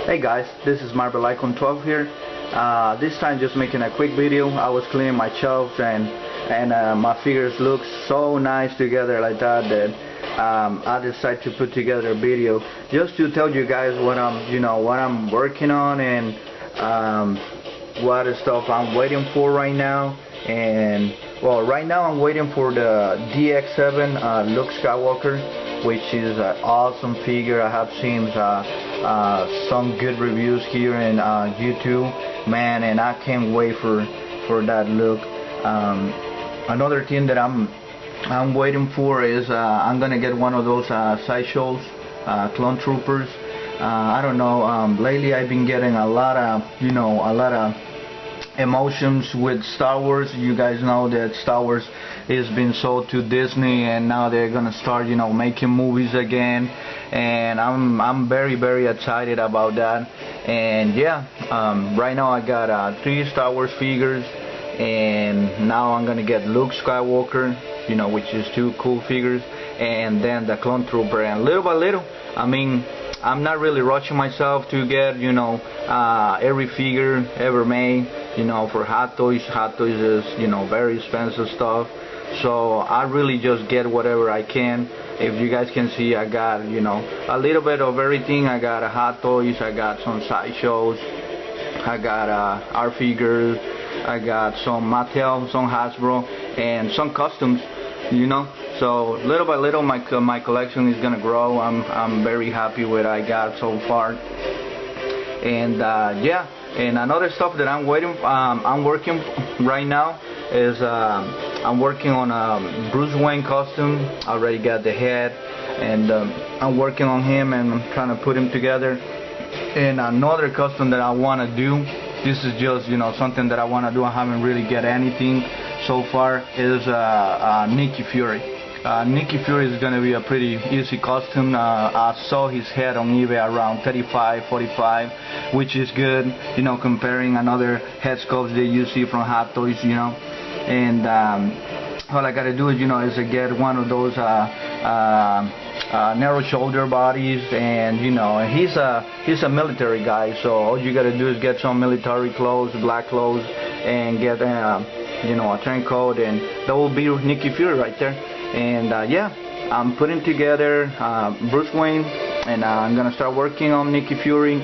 Hey guys, this is Marvel Icon 12 here. This time just making a quick video. I was cleaning my shelves and my figures look so nice together like that I decided to put together a video just to tell you guys what I'm working on and what stuff I'm waiting for right now. And well, right now I'm waiting for the DX7 Luke Skywalker, which is an awesome figure. I have seen some good reviews here in YouTube, man, and I can't wait for that look. Another thing that I'm waiting for is I'm gonna get one of those sideshows, Clone Troopers. I don't know. Lately I've been getting a lot of emotions with Star Wars. You guys know that Star Wars has been sold to Disney, and now they're gonna start making movies again, and I'm very excited about that. And yeah, right now I got 3 Star Wars figures, and now I'm gonna get Luke Skywalker, which is 2 cool figures, and then the Clone Trooper. And little by little, I mean, I'm not really rushing myself to get every figure ever made. For Hot Toys. Hot Toys is very expensive stuff, so I really just get whatever I can. If you guys can see, I got a little bit of everything. I got Hot Toys, I got some sideshows, I got our figures, I got some Mattel, some Hasbro, and some customs. So little by little my collection is gonna grow. I'm very happy with what I got so far. And yeah, and another stuff that I'm working right now is I'm working on a Bruce Wayne costume. I already got the head, and I'm working on him, and I'm trying to put him together. And another custom that I want to do, this is just something that I want to do, I haven't really got anything so far, is Nick Fury. Nick Fury is going to be a pretty easy costume. I saw his head on eBay around $35, $45, which is good, comparing another head sculpts that you see from Hot Toys, And all I got to do is, is to get one of those narrow shoulder bodies, and he's a military guy, so all you got to do is get some military clothes, black clothes, and get a trench coat, and that will be Nick Fury right there. And yeah, I'm putting together Bruce Wayne, and I'm gonna start working on Nick Fury.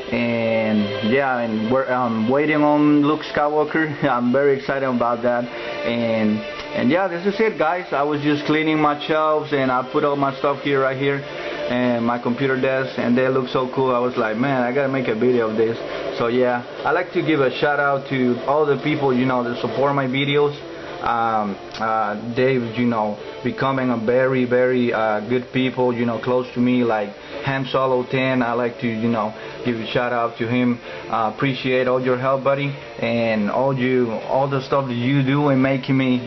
And yeah, and I'm waiting on Luke Skywalker. I'm very excited about that. And yeah, this is it, guys. I was just cleaning my shelves, and I put all my stuff right here and my computer desk, and they look so cool. I was like, man, I gotta make a video of this. So yeah, I like to give a shout out to all the people that support my videos. Dave, becoming a very good people, close to me, like Han Solo 10. I like to give a shout out to him. Appreciate all your help, buddy, and all the stuff that you do and making me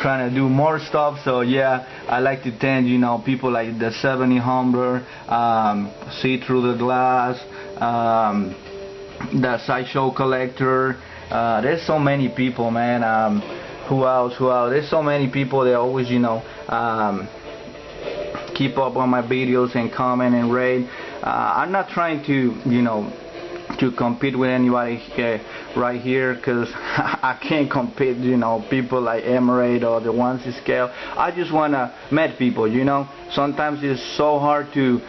trying to do more stuff. So yeah, I like to thank people like the 70 Humbler, See Through the Glass, the Sideshow Collector. There's so many people, man. Who else? There's so many people that always, keep up on my videos and comment and rate. I'm not trying to compete with anybody right here, because I can't compete, people like Emerald or the ones in scale. I just want to meet people, Sometimes it's so hard to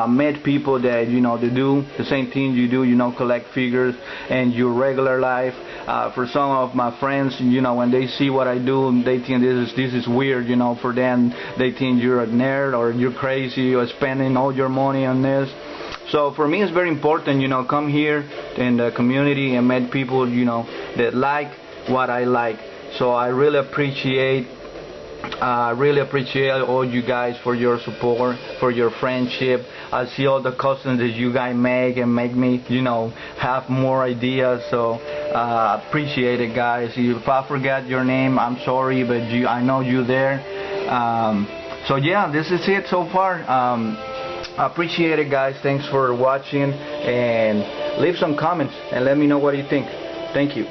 meet people that, they do the same thing you do, collect figures and your regular life. For some of my friends, when they see what I do, they think this is weird, For them, they think you're a nerd or you're crazy, you're spending all your money on this. So for me, it's very important, come here in the community and meet people, that like what I like. So I really appreciate all you guys for your support, for your friendship. I see all the customs that you guys make and make me, have more ideas. So appreciate it, guys. If I forgot your name, I'm sorry, but I know you there. So yeah, this is it so far. I appreciate it, guys. Thanks for watching, and leave some comments and let me know what you think. Thank you.